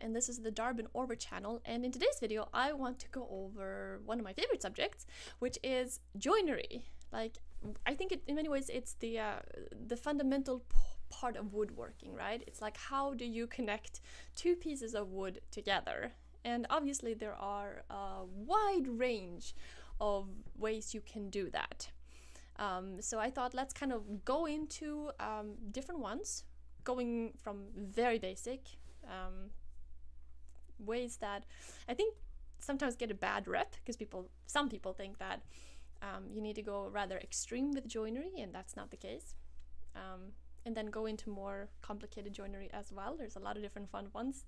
and this is the Darbin Orvar channel, and in today's video I want to go over one of my favorite subjects, which is joinery. Like, I think in many ways it's the fundamental part of woodworking, right? It's like, how do you connect two pieces of wood together? And obviously there are a wide range of ways you can do that. So I thought let's kind of go into different ones, going from very basic ways that I think sometimes get a bad rep, because some people think that you need to go rather extreme with joinery, and that's not the case. And then go into more complicated joinery as well. There's a lot of different fun ones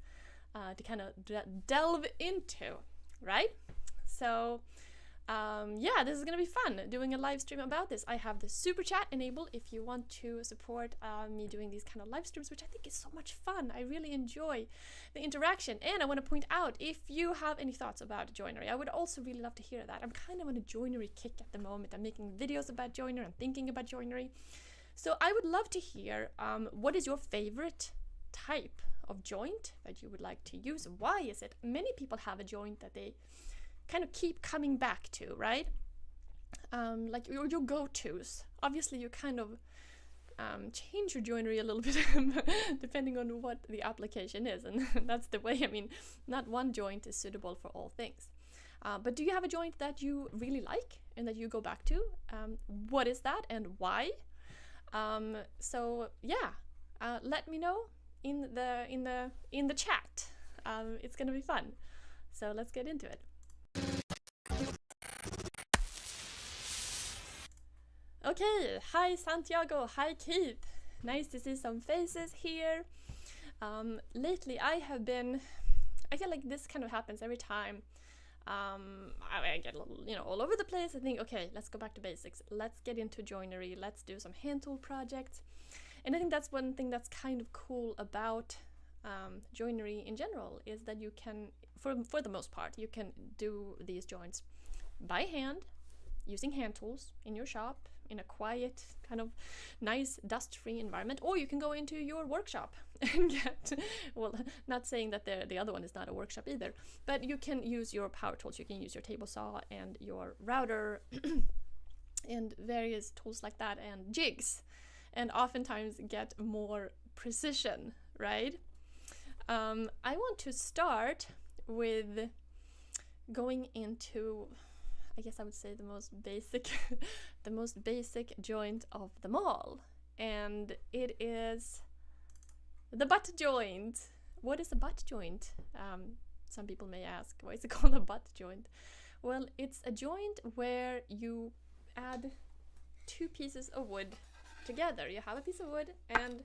to kind of delve into, right? So yeah, this is gonna be fun doing a live stream about this. I have the super chat enabled if you want to support me doing these kind of live streams, which I think is so much fun. I really enjoy the interaction. And I want to point out, if you have any thoughts about joinery, I would also really love to hear that. I'm kind of on a joinery kick at the moment. I'm making videos about joinery, I'm thinking about joinery. So I would love to hear what is your favorite type of joint that you would like to use? Why is it? Many people have a joint that they kind of keep coming back to, right? Like your go-tos. Obviously you kind of change your joinery a little bit depending on what the application is, and that's the way. I mean, not one joint is suitable for all things. But do you have a joint that you really like and that you go back to? What is that and why? So yeah, let me know in the chat. It's gonna be fun. So let's get into it. Okay, hi Santiago, hi Keith. Nice to see some faces here. Lately I feel like this kind of happens every time. I get a little, all over the place. I think, okay, let's go back to basics. Let's get into joinery. Let's do some hand tool projects. And I think that's one thing that's kind of cool about joinery in general, is that you can, for the most part, you can do these joints by hand, using hand tools in your shop, in a quiet, kind of nice, dust-free environment, or you can go into your workshop and get, well, not saying that the other one is not a workshop either, but you can use your power tools. You can use your table saw and your router and various tools like that, and jigs, and oftentimes get more precision, right? I want to start with going into, I guess I would say, the most basic the most basic joint of them all, and it is the butt joint. What is a butt joint? Some people may ask, why is it called a butt joint? Well, it's a joint where you add two pieces of wood together. You have a piece of wood and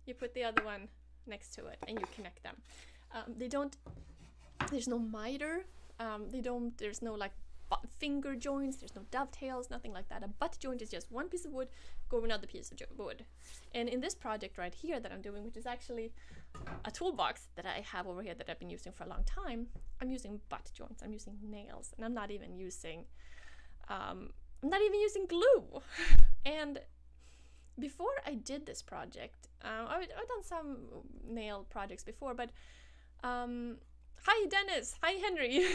you put the other one next to it and you connect them. There's no miter, there's no like finger joints, there's no dovetails, nothing like that. A butt joint is just one piece of wood go over another piece of wood. And in this project right here that I'm doing, which is actually a toolbox that I have over here that I've been using for a long time, I'm using butt joints, I'm using nails, and I'm not even using glue. And before I did this project, I've done some nail projects before, but hi Dennis, hi Henry.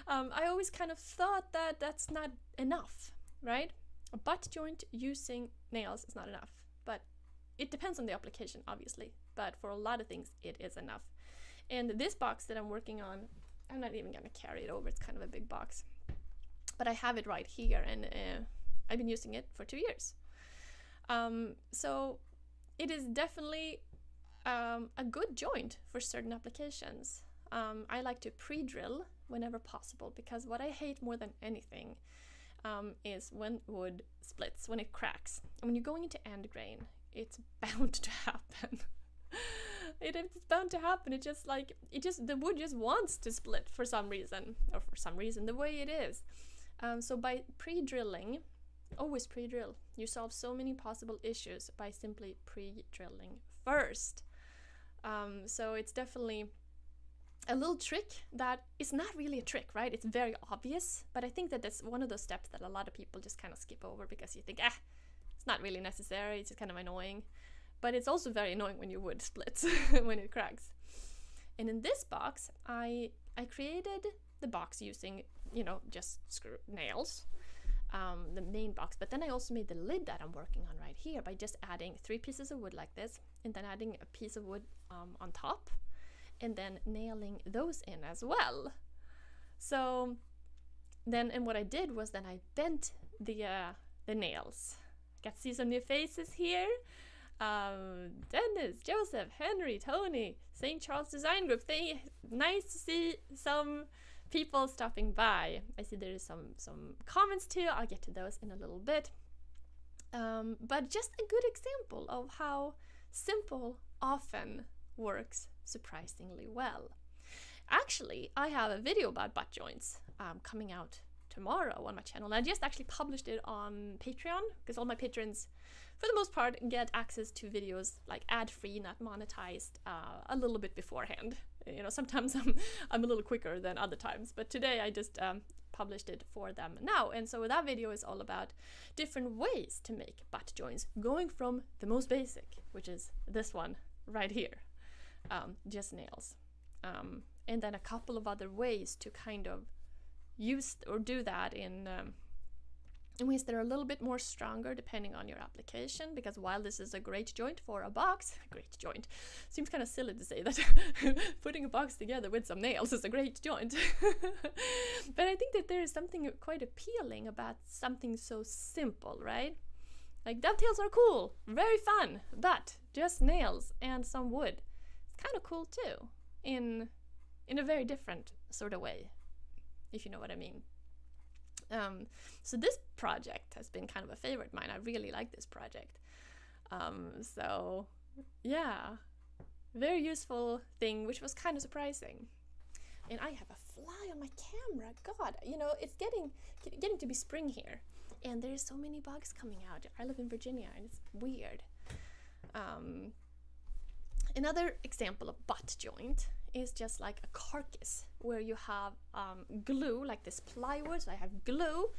I always kind of thought that that's not enough, right? A butt joint using nails is not enough, but it depends on the application, obviously, but for a lot of things it is enough. And this box that I'm working on, I'm not even gonna carry it over, it's kind of a big box, but I have it right here, and I've been using it for 2 years. So it is definitely a good joint for certain applications. I like to pre-drill whenever possible, because what I hate more than anything is when wood splits, when it cracks. And when you're going into end grain, it's bound to happen. It's bound to happen. The wood just wants to split for some reason, or for some reason the way it is. So by pre-drilling, always pre-drill. You solve so many possible issues by simply pre-drilling first. So it's definitely a little trick that is not really a trick, right? It's very obvious, but I think that that's one of those steps that a lot of people just kind of skip over because you think, it's not really necessary, it's just kind of annoying. But it's also very annoying when your wood splits, when it cracks. And in this box, I created the box using, you know, just nails, the main box. But then I also made the lid that I'm working on right here by just adding 3 pieces of wood like this, and then adding a piece of wood on top, and then nailing those in as well. So then, and what I did was then I bent the nails. Got to see some new faces here. Dennis, Joseph, Henry, Tony, St. Charles Design Group. Nice to see some people stopping by. I see there is some comments too. I'll get to those in a little bit. But just a good example of how simple often works surprisingly well. Actually, I have a video about butt joints coming out tomorrow on my channel. And I just actually published it on Patreon, because all my patrons, for the most part, get access to videos like ad-free, not monetized, a little bit beforehand. You know, sometimes I'm a little quicker than other times, but today I just published it for them now. And so that video is all about different ways to make butt joints, going from the most basic, which is this one right here, just nails. And then a couple of other ways to kind of use or do that in ways that are a little bit more stronger depending on your application, because while this is a great joint for a box, great joint, seems kind of silly to say that putting a box together with some nails is a great joint. But I think that there is something quite appealing about something so simple, right? Like dovetails are cool, very fun, but just nails and some wood, it's kind of cool too, in a very different sort of way, if you know what I mean. So this project has been kind of a favorite of mine. I really like this project. So yeah, very useful thing, which was kind of surprising. And I have a fly on my camera. God, you know, it's getting to be spring here, and there's so many bugs coming out. I live in Virginia, and it's weird. Another example of butt joint is just like a carcass where you have glue, like this plywood. So I have glue,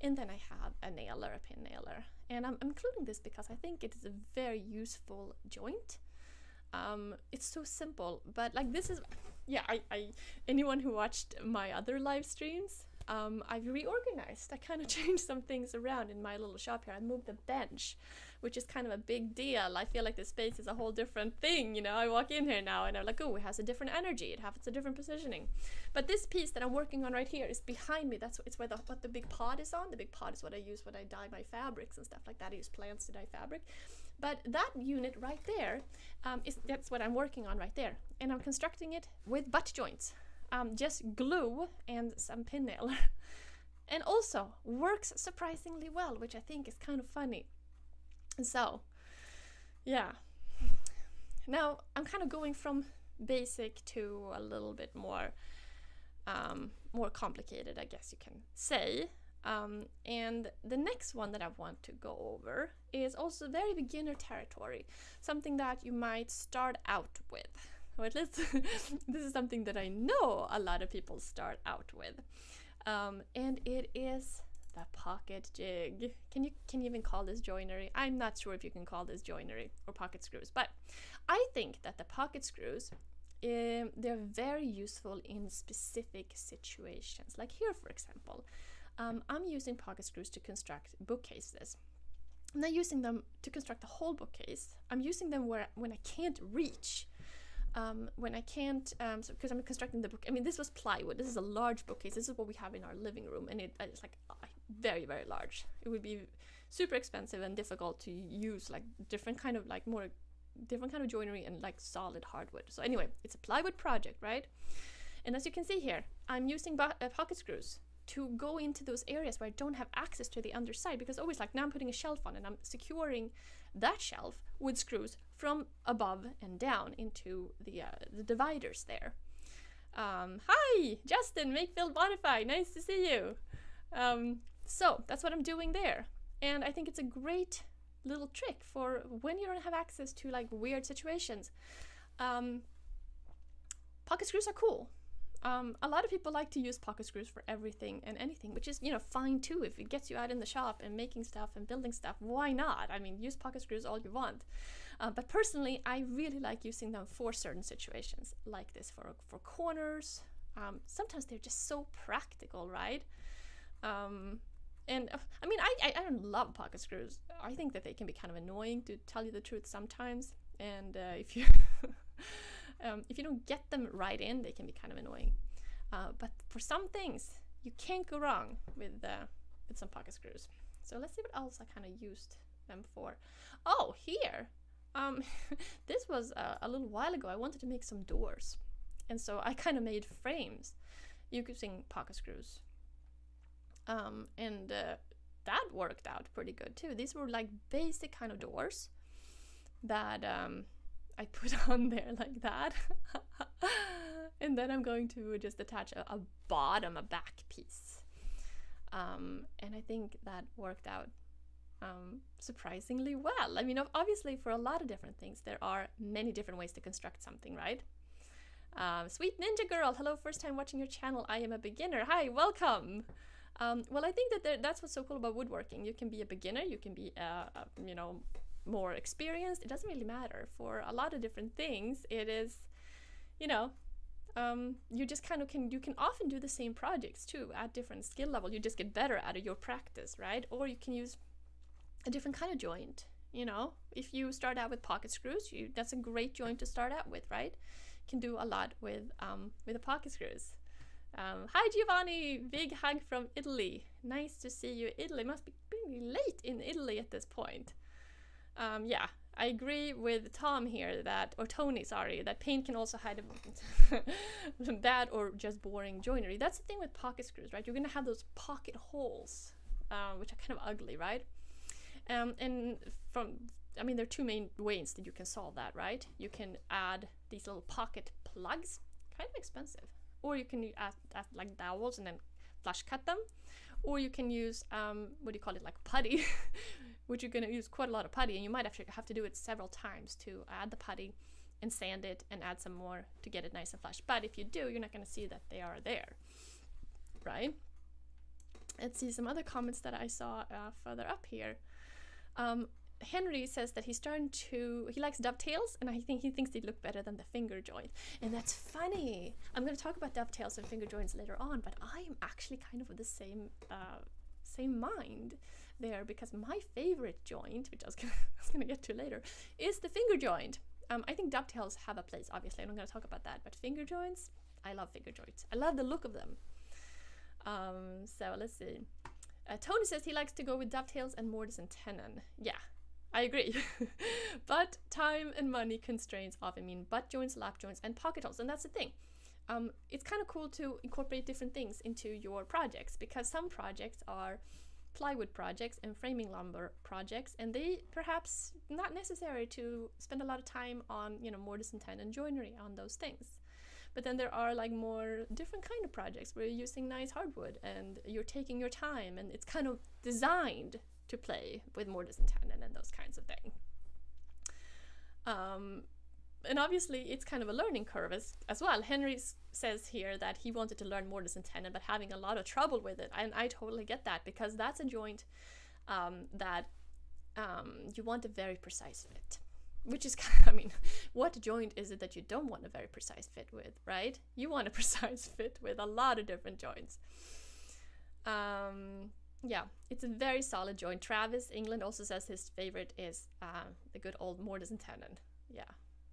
and then I have a nailer, a pin nailer. And I'm including this because I think it is a very useful joint. It's so simple, but like this is, yeah, anyone who watched my other live streams, I've reorganized. I kind of changed some things around in my little shop here. I moved the bench, which is kind of a big deal. I feel like the space is a whole different thing, you know. I walk in here now and I'm like, oh, it has a different energy, it has a different positioning. But this piece that I'm working on right here is behind me. It's where what the big pot is on. The big pot is what I use when I dye my fabrics and stuff like that. I use plants to dye fabric. But that unit right there, that's what I'm working on right there. And I'm constructing it with butt joints. Just glue and some pin nailer. And also works surprisingly well, which I think is kind of funny. So, yeah. Now I'm kind of going from basic to a little bit more complicated, I guess you can say. And the next one that I want to go over is also very beginner territory, something that you might start out with. Or at least this is something that I know a lot of people start out with, and it is the pocket jig. Can you even call this joinery? I'm not sure if you can call this joinery or pocket screws, but I think that the pocket screws, they're very useful in specific situations. Like here, for example, I'm using pocket screws to construct bookcases. I'm not using them to construct the whole bookcase. I'm using them when I can't reach. When I can't, because I'm constructing the book. I mean, this was plywood. This is a large bookcase. This is what we have in our living room, and it's like very, very large. It would be super expensive and difficult to use like different kind of joinery and like solid hardwood. So anyway, it's a plywood project, right? And as you can see here, I'm using pocket screws to go into those areas where I don't have access to the underside, because always like now I'm putting a shelf on and I'm securing that shelf with screws from above and down into the dividers there. Hi, Justin, Makefield Bonify, nice to see you. So that's what I'm doing there. And I think it's a great little trick for when you don't have access to like weird situations. Pocket screws are cool. A lot of people like to use pocket screws for everything and anything, which is, you know, fine too. If it gets you out in the shop and making stuff and building stuff, why not? I mean, use pocket screws all you want. But personally, I really like using them for certain situations like this, for corners. Sometimes they're just so practical, right? And I mean, I don't love pocket screws. I think that they can be kind of annoying, to tell you the truth, sometimes. And if you if you don't get them right in, they can be kind of annoying. But for some things, you can't go wrong with some pocket screws. So let's see what else I kind of used them for. Oh, here. This was a little while ago. I wanted to make some doors. And so I kind of made frames using pocket screws. And that worked out pretty good too. These were like basic kind of doors that I put on there like that. And then I'm going to just attach a back piece. And I think that worked out surprisingly well. I mean, obviously for a lot of different things, there are many different ways to construct something, right? Sweet Ninja Girl, hello, first time watching your channel. I am a beginner. Hi, welcome. Well, I think that that's what's so cool about woodworking. You can be a beginner, you can be, you know, more experienced. It doesn't really matter. For a lot of different things, it is, you know, you just kind of you can often do the same projects too at different skill level. You just get better at it, your practice, right? Or you can use a different kind of joint. You know, if you start out with pocket screws, that's a great joint to start out with, right? You can do a lot with the pocket screws. Hi Giovanni, big hug from Italy. Nice to see you. Italy must be pretty late in Italy at this point. Yeah, I agree with Tom here or Tony, sorry, that paint can also hide that or just boring joinery. That's the thing with pocket screws, right? You're gonna have those pocket holes, which are kind of ugly, right? And I mean, there are two main ways that you can solve that, right? You can add these little pocket plugs, kind of expensive. Or you can add like dowels and then flush cut them. Or you can use, what do you call it, like putty, which you're gonna use quite a lot of putty, and you might actually have to do it several times to add the putty and sand it and add some more to get it nice and flush. But if you do, you're not gonna see that they are there, right? Let's see some other comments that I saw further up here. Henry says that he likes dovetails, and I think he thinks they look better than the finger joint. And that's funny. I'm going to talk about dovetails and finger joints later on, but I am actually kind of of the same mind there, because my favorite joint, which I was gonna get to later, is the finger joint. I think dovetails have a place, obviously. I'm not going to talk about that, but finger joints, I love finger joints. I love the look of them. So let's see. Tony says he likes to go with dovetails and mortise and tenon. Yeah, I agree. But time and money constraints often mean butt joints, lap joints, and pocket holes. And that's the thing. It's kind of cool to incorporate different things into your projects, because some projects are plywood projects and framing lumber projects, and they perhaps not necessary to spend a lot of time on, you know, mortise and tenon joinery on those things. But then there are like more different kind of projects where you're using nice hardwood and you're taking your time, and it's kind of designed to play with mortise and tenon and those kinds of things. And obviously it's kind of a learning curve as well. Henry says here that he wanted to learn mortise and tenon, but having a lot of trouble with it. And I totally get that, because that's a joint that you want a very precise fit. Which is kind of, I mean, what joint is it that you don't want a very precise fit with, right? You want a precise fit with a lot of different joints. Yeah, it's a very solid joint. Travis, England, also says his favorite is the good old mortise and tenon. Yeah.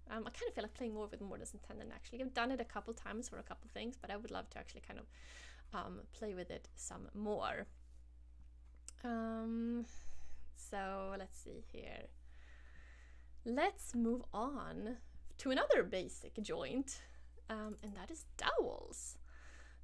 I kind of feel like playing more with mortise and tenon, actually. I've done it a couple times for a couple things, but I would love to actually kind of play with it some more. So let's see here. Let's move on to another basic joint, and that is dowels.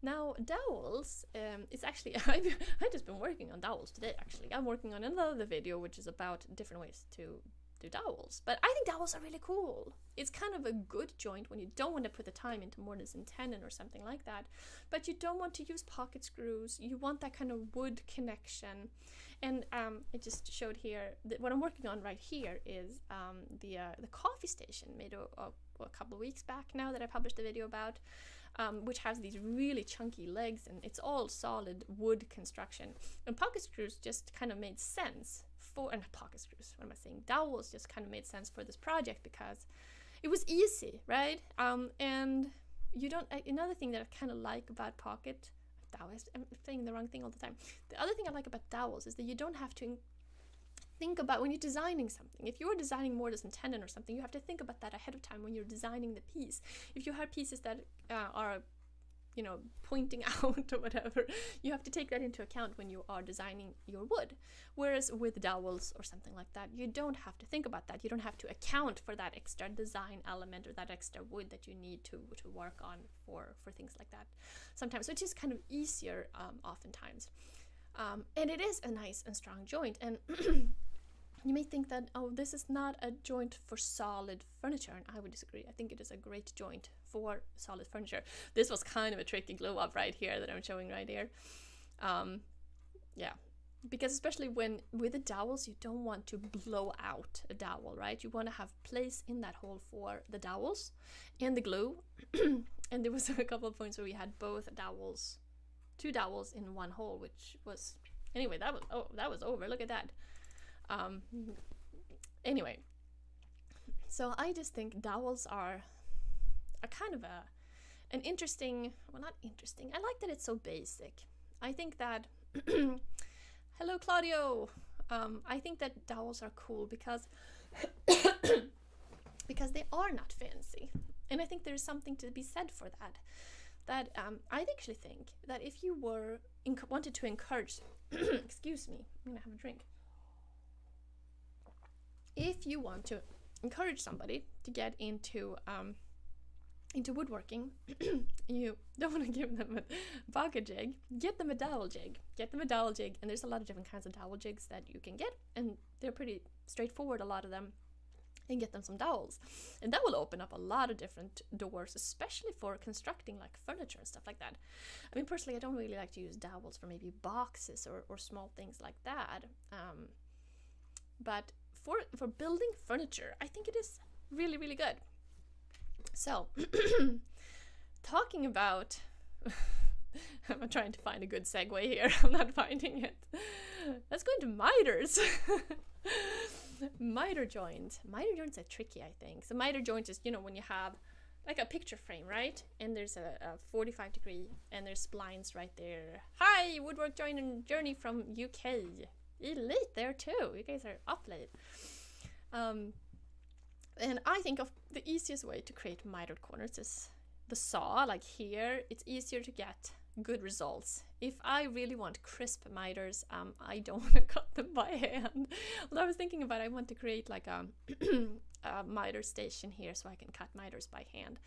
Now, dowels is actually, I've just been working on dowels today, actually. I'm working on another video which is about different ways to do dowels. But I think dowels are really cool. It's kind of a good joint when you don't want to put the time into mortise and tenon or something like that. But you don't want to use pocket screws. You want that kind of wood connection. And I just showed here that what I'm working on right here is the coffee station made a couple of weeks back now that I published a video about. which has these really chunky legs, and it's all solid wood construction. And pocket screws just kind of made sense for, and pocket screws, what am I saying? Dowels just kind of made sense for this project because it was easy, right? And you don't, another thing that I kind of like about pocket dowels, I'm saying the wrong thing all the time. The other thing I like about dowels is that you don't have to think about when you're designing something. If you're designing mortise and tenon or something, you have to think about that ahead of time when you're designing the piece. If you have pieces that are, you know, pointing out or whatever, you have to take that into account when you are designing your wood. Whereas with dowels or something like that, you don't have to think about that. You don't have to account for that extra design element or that extra wood that you need to work on for things like that sometimes. So it's just kind of easier oftentimes. And it is a nice and strong joint. And you may think that, oh, this is not a joint for solid furniture, and I would disagree. I think it is a great joint for solid furniture. This was kind of a tricky glue up right here that I'm showing right here. Yeah, because especially when with the dowels, you don't want to blow out a dowel, right? You want to have place in that hole for the dowels and the glue. And there was a couple of points where we had both dowels, 2 dowels in one hole, which was, anyway, that was over. Look at that. Anyway, so I just think dowels are a kind of an interesting, well, not interesting, I like that it's so basic. I think that hello Claudio, I think that dowels are cool because because they are not fancy, and I think there's something to be said for that I actually think that if you were wanted to encourage excuse me, I'm gonna have a drink. If you want to encourage somebody to get into woodworking, you don't want to give them a pocket jig, get them a dowel jig. Get them a dowel jig, and there's a lot of different kinds of dowel jigs that you can get, and they're pretty straightforward, a lot of them, and get them some dowels. And that will open up a lot of different doors, especially for constructing like furniture and stuff like that. I mean, personally, I don't really like to use dowels for maybe boxes or small things like that. But for building furniture, I think it is really, really good. So, talking about, I'm trying to find a good segue here, I'm not finding it. Let's go into miters. Miter joint. Miter joints are tricky, I think. So miter joint is, you know, when you have like a picture frame, right? And there's a 45 degree and there's splines right there. Hi, Woodworking Joinery from UK. Elite there too. You guys are up late. And I think of the easiest way to create mitered corners is the saw. Like here, it's easier to get good results. If I really want crisp miters, I don't want to cut them by hand. Well, I was thinking about I want to create like a miter station here so I can cut miters by hand.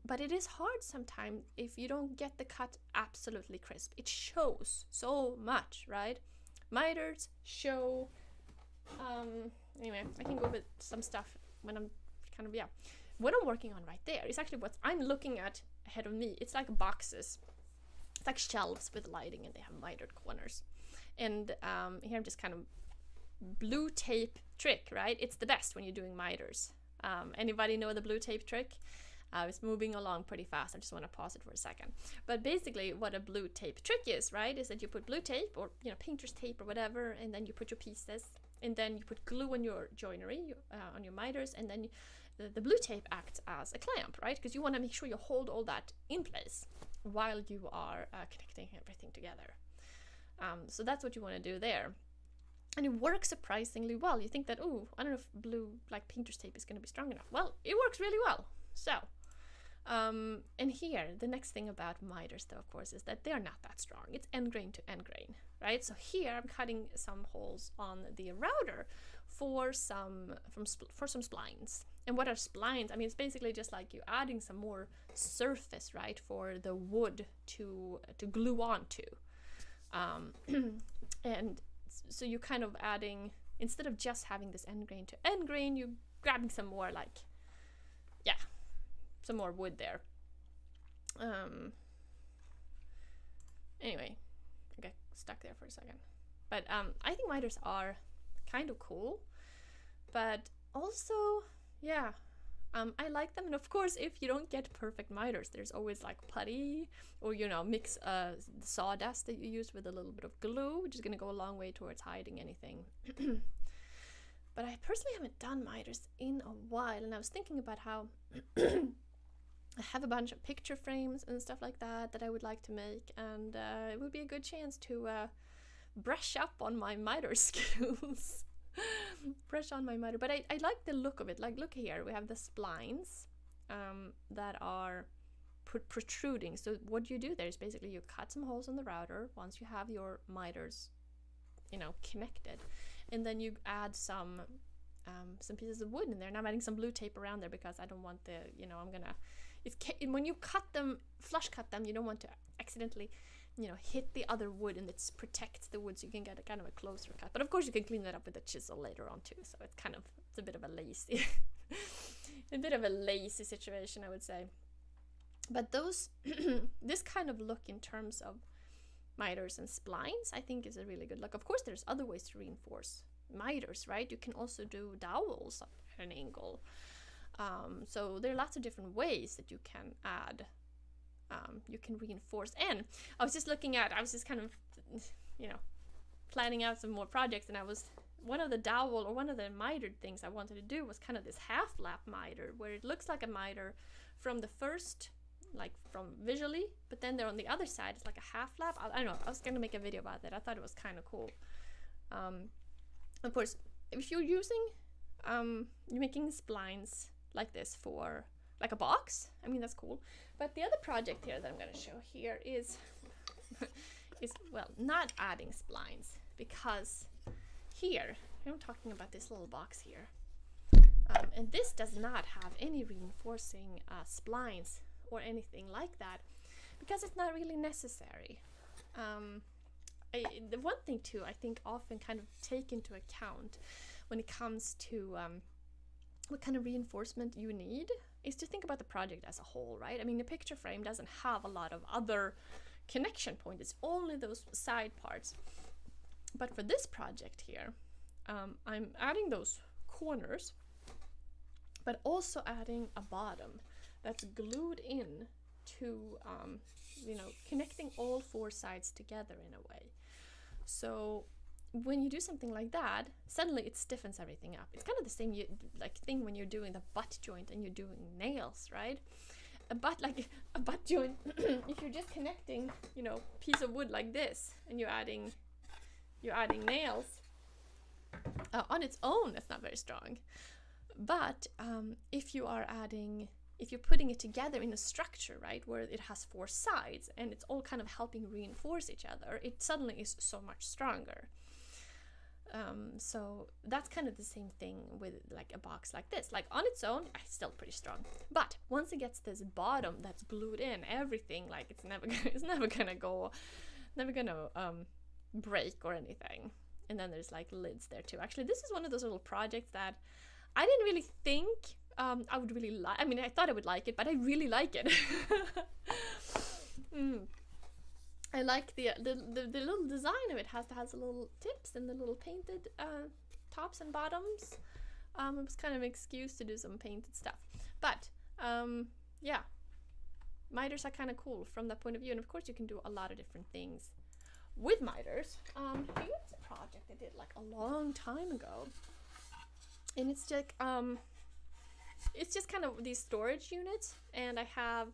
But it is hard sometimes if you don't get the cut absolutely crisp. It shows so much, right? Miters show. Anyway, I can go with some stuff when I'm kind of, yeah. What I'm working on right there is actually what I'm looking at ahead of me. It's like boxes. It's like shelves with lighting, and they have mitered corners. And here I'm just kind of blue tape trick, right? It's the best when you're doing miters. Anybody know the blue tape trick? It's moving along pretty fast. I just want to pause it for a second. But basically what a blue tape trick is, right, is that you put blue tape or, you know, painter's tape or whatever, and then you put your pieces, and then you put glue on your joinery, on your miters, and then the blue tape acts as a clamp, right? Because you want to make sure you hold all that in place while you are connecting everything together. So that's what you want to do there. And it works surprisingly well. You think that, oh, I don't know if blue, like painter's tape, is going to be strong enough. Well, it works really well. So, and here, the next thing about miters, though, of course, is that they're not that strong. It's end grain to end grain, right? So here, I'm cutting some holes on the router for some splines. And what are splines? I mean, it's basically just like you adding some more surface, right, for the wood to glue onto. And so you're kind of adding, instead of just having this end grain to end grain, you're grabbing some more, like, yeah, some more wood there. Anyway, I got stuck there for a second. But I think miters are kind of cool, but also, yeah, I like them, and of course, if you don't get perfect miters, there's always like putty, or mix sawdust that you use with a little bit of glue, which is going to go a long way towards hiding anything. But I personally haven't done miters in a while, and I was thinking about how I have a bunch of picture frames and stuff like that I would like to make, and it would be a good chance to brush up on my miter skills. Brush on my miter, but I like the look of it. Like, look here, we have the splines that are protruding. So what you do there is basically you cut some holes in the router once you have your miters, connected, and then you add some pieces of wood in there. And I'm adding some blue tape around there because I don't want the, when you cut them, flush cut them, you don't want to accidentally hit the other wood, and it protects the wood, so you can get a kind of a closer cut. But of course you can clean that up with a chisel later on too, so it's a bit of a lazy situation, I would say. But those this kind of look in terms of miters and splines, I think is a really good look. Of course there's other ways to reinforce miters, right? You can also do dowels at an angle. So there are lots of different ways that you can add, you can reinforce. And I was just kind of, planning out some more projects, and one of the dowel, or one of the mitered things I wanted to do was kind of this half lap miter, where it looks like a miter from the first, like from visually, but then they're on the other side, it's like a half lap. I don't know, I was going to make a video about that. I thought it was kind of cool. Of course, if you're using, you're making splines like this for like a box, I mean, that's cool. But the other project here that I'm going to show here is well, not adding splines, because here I'm talking about this little box here, and this does not have any reinforcing splines or anything like that, because it's not really necessary. The one thing too, I think often kind of take into account when it comes to what kind of reinforcement you need, is to think about the project as a whole, right? I mean, the picture frame doesn't have a lot of other connection points, it's only those side parts. But for this project here, I'm adding those corners, but also adding a bottom that's glued in to, connecting all four sides together in a way. So when you do something like that, suddenly it stiffens everything up. It's kind of the same thing when you're doing the butt joint and you're doing nails, right? A butt joint, if you're just connecting, piece of wood like this, and you're adding nails on its own, that's not very strong. But if you're putting it together in a structure, right, where it has four sides and it's all kind of helping reinforce each other, it suddenly is so much stronger. So that's kind of the same thing with like a box like this. Like on its own, it's still pretty strong. But once it gets this bottom that's glued in, everything, like it's never gonna break or anything. And then there's like lids there too. Actually, this is one of those little projects that I didn't really think I would really like. I mean, I thought I would like it, but I really like it. I like the little design of it. Has the little tips and the little painted tops and bottoms. It was kind of an excuse to do some painted stuff. But yeah, miters are kind of cool from that point of view. And of course, you can do a lot of different things with miters. Here's a project I did like a long time ago, and it's just kind of these storage units, and I have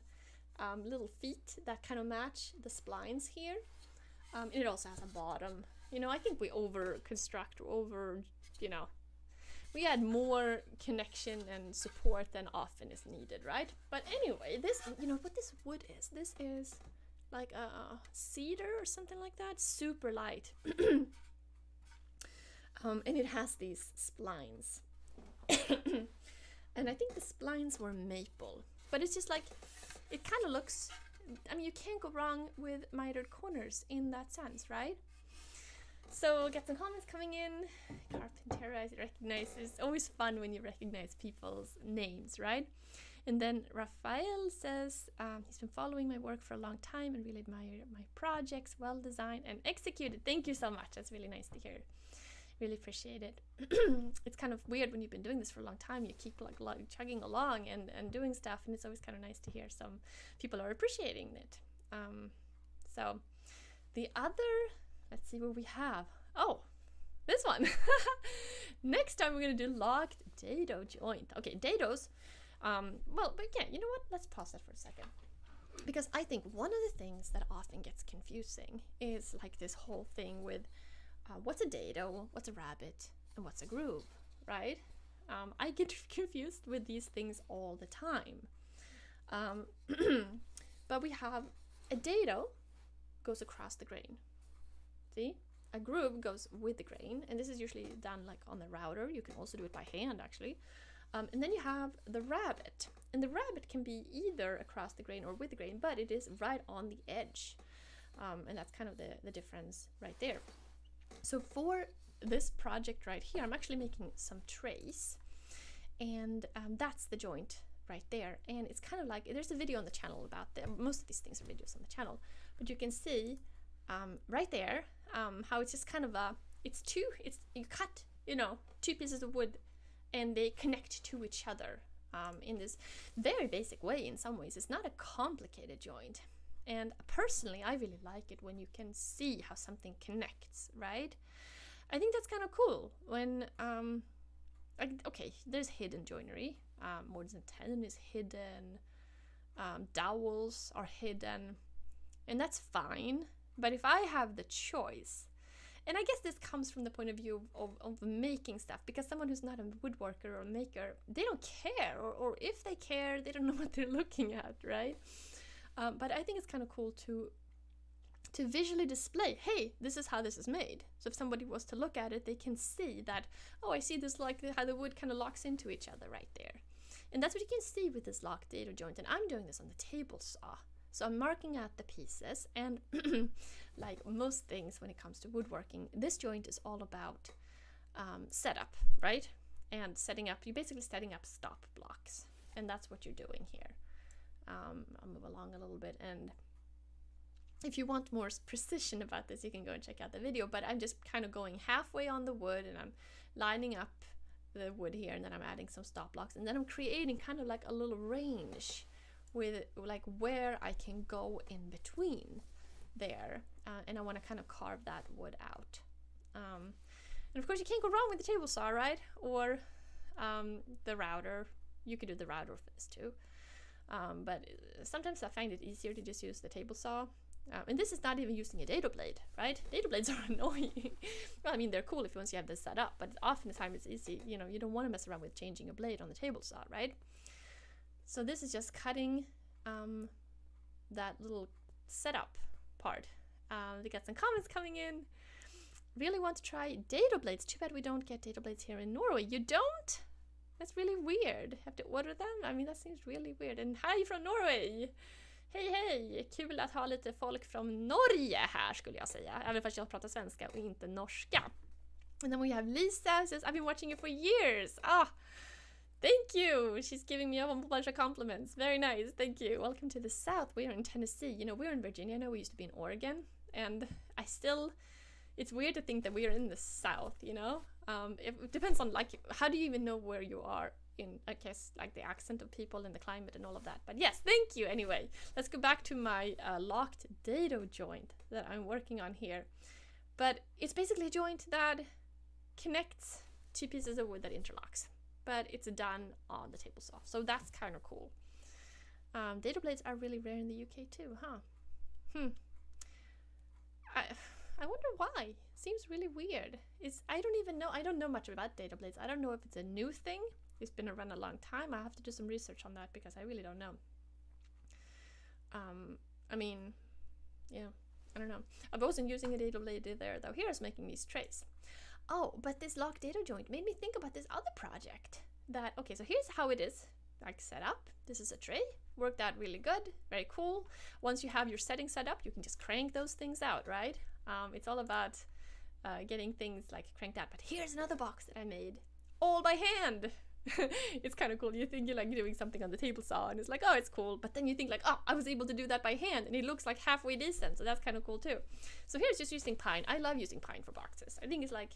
little feet that kind of match the splines here. And it also has a bottom. I think we we add more connection and support than often is needed, right? But anyway, this, what this wood is. This is like a cedar or something like that, super light. And it has these splines. And I think the splines were maple, but it's just like, it kind of looks, I mean, you can't go wrong with mitered corners in that sense, right? So get some comments coming in. Carpentera, I recognize. It's always fun when you recognize people's names, right? And then Raphael says, he's been following my work for a long time and really admire my projects, well designed and executed. Thank you so much. That's really nice to hear. Really appreciate it. It's kind of weird when you've been doing this for a long time. You keep like chugging along and doing stuff, and it's always kind of nice to hear some people are appreciating it. So the other, let's see what we have. Oh, this one. Next time we're gonna do locked dado joint. Okay, dados. Well, but yeah, you know what? Let's pause that for a second. Because I think one of the things that often gets confusing is like this whole thing with what's a dado, what's a rabbet, and what's a groove, right? I get confused with these things all the time. But we have a dado goes across the grain. See? A groove goes with the grain, and this is usually done like on the router. You can also do it by hand, actually. And then you have the rabbet, and the rabbet can be either across the grain or with the grain, but it is right on the edge. And that's kind of the difference right there. So for this project right here, I'm actually making some trays, and that's the joint right there. And it's kind of like, there's a video on the channel about them. Most of these things are videos on the channel, but you can see right there how it's just kind of you cut, two pieces of wood, and they connect to each other in this very basic way. In some ways, it's not a complicated joint. And personally, I really like it when you can see how something connects, right? I think that's kind of cool when, okay, there's hidden joinery. Mortise & Tenon is hidden. Dowels are hidden. And that's fine. But if I have the choice, and I guess this comes from the point of view of making stuff, because someone who's not a woodworker or a maker, they don't care, or if they care, they don't know what they're looking at, right? But I think it's kind of cool to visually display, hey, this is how this is made. So if somebody was to look at it, they can see that, oh, I see this, like how the wood kind of locks into each other right there. And that's what you can see with this locked dado joint. And I'm doing this on the table saw. So I'm marking out the pieces, and like most things when it comes to woodworking, this joint is all about setup, right? And you're basically setting up stop blocks. And that's what you're doing here. I'll move along a little bit, and if you want more precision about this, you can go and check out the video, but I'm just kind of going halfway on the wood, and I'm lining up the wood here, and then I'm adding some stop blocks, and then I'm creating kind of like a little range with like where I can go in between there, and I want to kind of carve that wood out. And of course you can't go wrong with the table saw, right? Or the router. You could do the router for this too. But sometimes I find it easier to just use the table saw. And this is not even using a dado blade, right? Dado blades are annoying. Well, I mean, they're cool once you have this set up, but often the time it's easy. You don't want to mess around with changing a blade on the table saw, right? So this is just cutting that little setup part. We got some comments coming in. Really want to try dado blades. Too bad we don't get dado blades here in Norway. You don't? That's really weird. Have to order them? I mean, that seems really weird. And hi from Norway! Hej! Kul att ha lite folk från Norge här, skulle jag säga. Även fast jag pratar svenska och inte norska. And then we have Lisa, says, I've been watching you for years. Thank you! She's giving me a whole bunch of compliments. Very nice, thank you. Welcome to the South. We are in Tennessee. We're in Virginia. I know we used to be in Oregon. And it's weird to think that we are in the South, It depends on, how do you even know where you are in, I guess, like the accent of people and the climate and all of that. But yes, thank you anyway. Let's go back to my locked dado joint that I'm working on here. But it's basically a joint that connects two pieces of wood that interlocks. But it's done on the table saw. So that's kind of cool. Dado blades are really rare in the UK too, huh? I wonder why. Seems really weird. I don't even know. I don't know much about dado blades. I don't know if it's a new thing. It's been around a long time. I have to do some research on that because I really don't know. I mean, yeah, I don't know. I wasn't using a dado blade there though. Here I was making these trays. Oh, but this locked dado joint made me think about this other project. Okay, so here's how it is, like set up. This is a tray. Worked out really good. Very cool. Once you have your setting set up, you can just crank those things out, right? It's all about getting things like cranked out. But here's another box that I made all by hand. It's kind of cool. You think you're like doing something on the table saw and it's like, oh, it's cool. But then you think like, oh, I was able to do that by hand and it looks like halfway decent. So that's kind of cool too. So here's just using pine. I love using pine for boxes. I think it's like,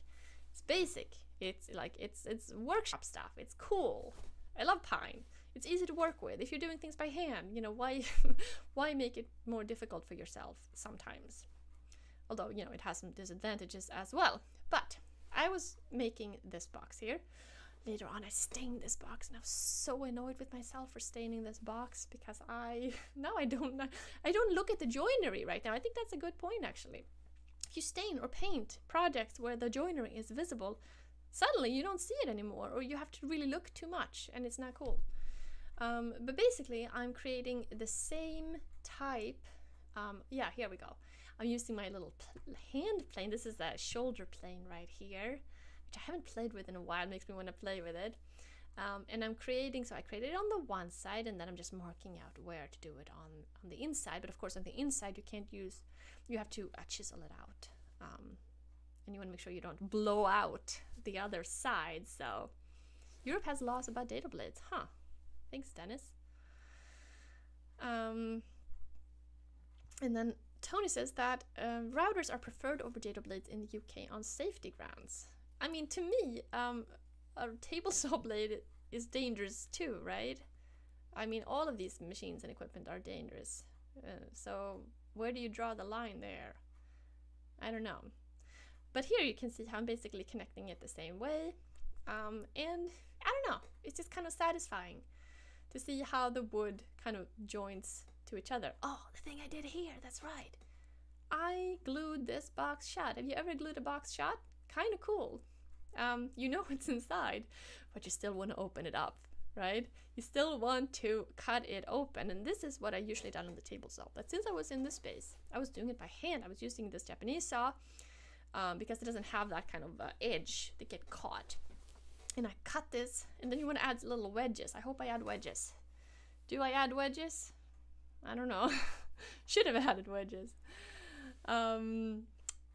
It's basic. It's like it's workshop stuff. It's cool. I love pine. It's easy to work with. If you're doing things by hand, you know, why why make it more difficult for yourself sometimes? Although, you know, it has some disadvantages as well. But I was making this box here. Later on I stained this box, and I was so annoyed with myself for staining this box, because I don't look at the joinery right now. I think that's a good point, actually. If you stain or paint projects where the joinery is visible, suddenly you don't see it anymore, or you have to really look too much, and it's not cool. But basically I'm creating the same type. Yeah, here we go. I'm using my little hand plane. This is a shoulder plane right here, which I haven't played with in a while. It makes me want to play with it. And I'm creating, so I created it on the one side, and then I'm just marking out where to do it on the inside. But of course on the inside you can't use, you have to chisel it out. And you want to make sure you don't blow out the other side. So Europe has laws about dado blades, huh? Thanks, Dennis. And then Tony says that routers are preferred over dado blades in the UK on safety grounds. I mean, to me, a table saw blade is dangerous too, right? I mean, all of these machines and equipment are dangerous. So where do you draw the line there? I don't know. But here you can see how I'm basically connecting it the same way. And I don't know, it's just kind of satisfying to see how the wood kind of joins to each other. Oh, the thing I did here, that's right. I glued this box shut. Have you ever glued a box shut? Kind of cool. You know what's inside, but you still want to open it up, right? You still want to cut it open, and this is what I usually done on the table saw. But since I was in this space, I was doing it by hand. I was using this Japanese saw because it doesn't have that kind of edge that get caught. And I cut this, and then you want to add little wedges. I hope I add wedges. Do I add wedges? I don't know. Should have added wedges.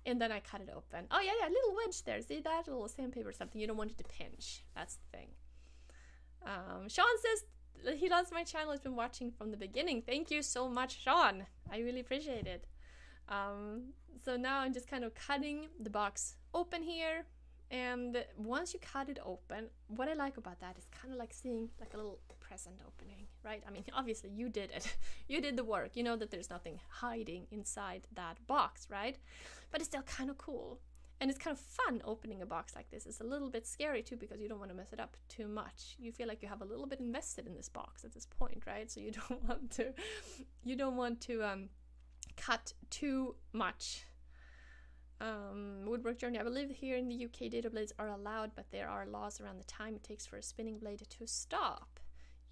And then I cut it open. Oh yeah, little wedge there. See that? A little sandpaper or something. You don't want it to pinch. That's the thing. Sean says he loves my channel. He's been watching from the beginning. Thank you so much, Sean. I really appreciate it. So now I'm just kind of cutting the box open here. And once you cut it open, what I like about that is kind of like seeing like a little present opening, right? I mean, obviously you did it. You did the work. You know that there's nothing hiding inside that box, right? But it's still kind of cool. And it's kind of fun opening a box like this. It's a little bit scary too, because you don't want to mess it up too much. You feel like you have a little bit invested in this box at this point, right? So you don't want to cut too much. Woodworking Joinery, I believe here in the UK dado blades are allowed, but there are laws around the time it takes for a spinning blade to stop.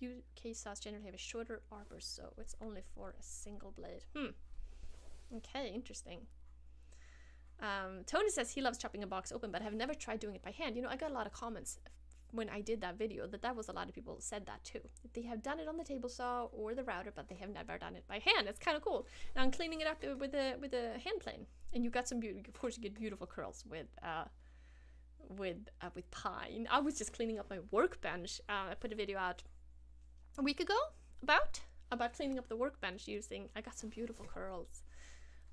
UK saws generally have a shorter arbor, so it's only for a single blade. Okay, interesting. Tony says he loves chopping a box open, but have never tried doing it by hand. You know, I got a lot of comments when I did that video that was a lot of people said that too. That they have done it on the table saw or the router, but they have never done it by hand. It's kind of cool. And I'm cleaning it up with a hand plane, and you got some beautiful. Of course, you get beautiful curls with pine. I was just cleaning up my workbench. I put a video out a week ago about cleaning up the workbench using. I got some beautiful curls.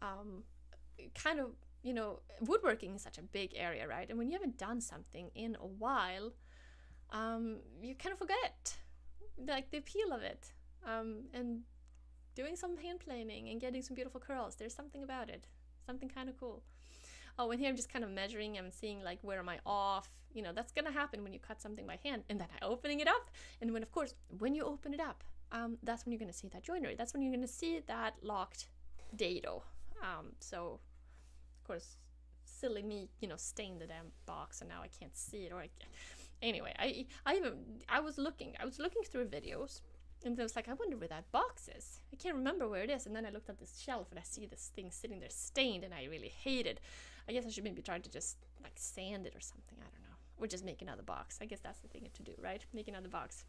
Kind of, you know, woodworking is such a big area, right? And when you haven't done something in a while, you kind of forget like the appeal of it. And doing some hand planing and getting some beautiful curls, there's something about it, something kind of cool. Oh, and here I'm just kind of measuring. I'm seeing like, where am I off? You know, that's gonna happen when you cut something by hand. And then I'm opening it up, and when, of course, when you open it up, that's when you're gonna see that joinery. That's when you're gonna see that locked dado. So of course, silly me, you know, stained the damn box, and now I can't see it. Or anyway, I was looking through videos, and I was like, I wonder where that box is. I can't remember where it is. And then I looked at this shelf, and I see this thing sitting there stained, and I really hate it. I guess I should maybe try to just like sand it or something. I don't know, or just make another box. I guess that's the thing to do, right? Make another box.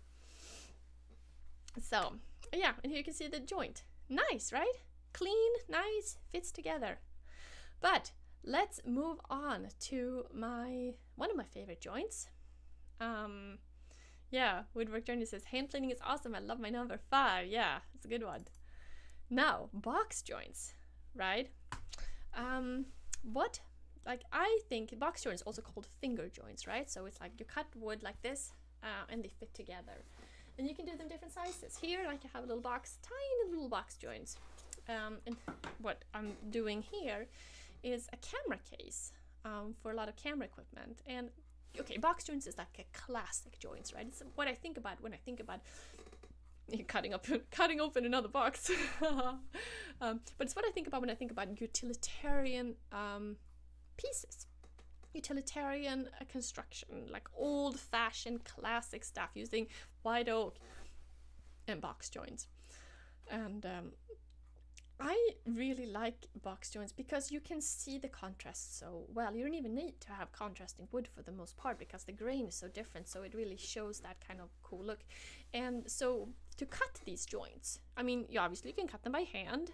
So yeah, and here you can see the joint. Nice, right? Clean, nice, fits together. But let's move on to one of my favorite joints. Yeah, Woodworking Joinery says hand planing is awesome. I love my number 5. Yeah, it's a good one. Now, box joints, right? What like I think box joints also called finger joints, right? So it's like you cut wood like this and they fit together. And you can do them different sizes. Here, like I have a little box, tiny little box joints. And what I'm doing here is a camera case for a lot of camera equipment. And okay, box joints is like a classic joints, right? It's what I think about when I think about cutting open another box. But it's what I think about when I think about utilitarian pieces. Utilitarian construction, like old-fashioned classic stuff using white oak and box joints. And I really like box joints because you can see the contrast so well. You don't even need to have contrasting wood for the most part because the grain is so different, so it really shows that kind of cool look. And so to cut these joints, I mean, you obviously can cut them by hand.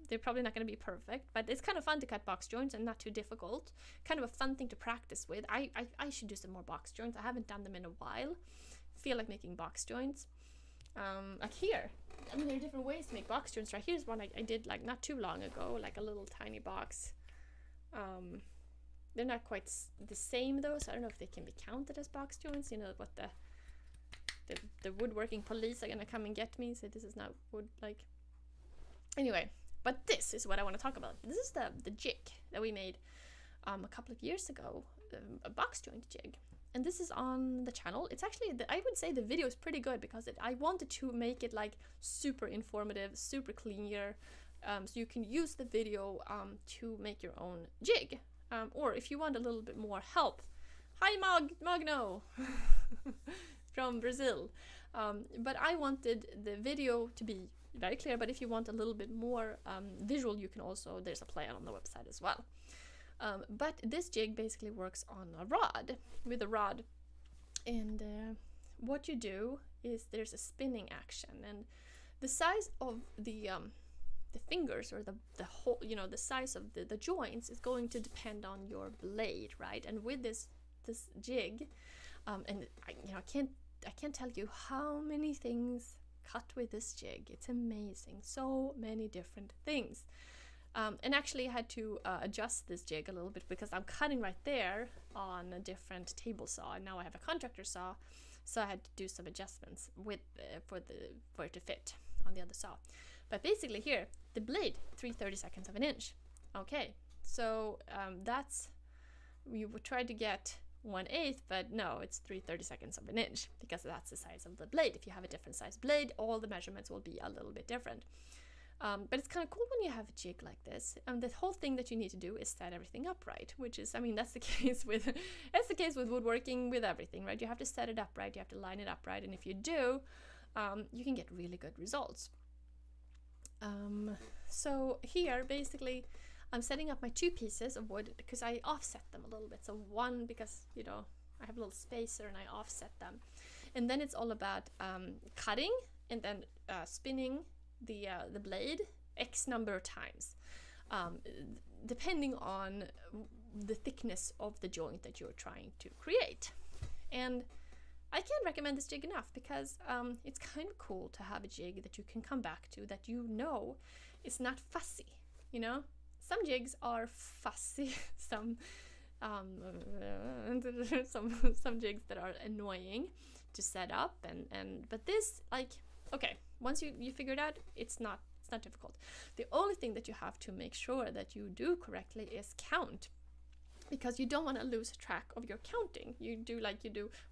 They're probably not going to be perfect, but it's kind of fun to cut box joints and not too difficult. Kind of a fun thing to practice with. I should do some more box joints. I haven't done them in a while. Feel like making box joints. Like here, I mean, there are different ways to make box joints, right? Here's one I did like not too long ago, like a little tiny box. They're not quite the same though, so I don't know if they can be counted as box joints. You know what the woodworking police are gonna come and get me, so this is not wood, like. Anyway, but this is what I want to talk about. This is the jig that we made a couple of years ago, a box joint jig. And this is on the channel. It's actually, I would say the video is pretty good because I wanted to make it like super informative, super clear, so you can use the video to make your own jig. Or if you want a little bit more help, hi Magno from Brazil. But I wanted the video to be very clear, but if you want a little bit more visual, you can also, there's a plan on the website as well. But this jig basically works on a rod, with a rod, and what you do is there's a spinning action, and the size of the fingers, or the whole, you know, the size of the joints is going to depend on your blade, right? And with this jig, and I can't tell you how many things cut with this jig. It's amazing, so many different things. And actually I had to adjust this jig a little bit because I'm cutting right there on a different table saw, and now I have a contractor saw, so I had to do some adjustments with for it to fit on the other saw. But basically here, the blade 3/32 of an inch. Okay, so that's, we would try to get 1/8, but no, it's 3/32 of an inch because that's the size of the blade. If you have a different size blade, all the measurements will be a little bit different. But it's kind of cool when you have a jig like this. The whole thing that you need to do is set everything up right, which is, I mean, that's the case with woodworking, with everything, right? You have to set it up right, you have to line it up right, and if you do, you can get really good results. So here, basically, I'm setting up my two pieces of wood because I offset them a little bit. So one, because, you know, I have a little spacer and I offset them. And then it's all about cutting and then spinning the blade X number of times, depending on the thickness of the joint that you're trying to create. And I can't recommend this jig enough because it's kind of cool to have a jig that you can come back to, that you know is not fussy, you know? Some jigs are fussy, some jigs that are annoying to set up, but this, like, okay, once you figure it out, it's not difficult. The only thing that you have to make sure that you do correctly is count, because you don't want to lose track of your counting. You do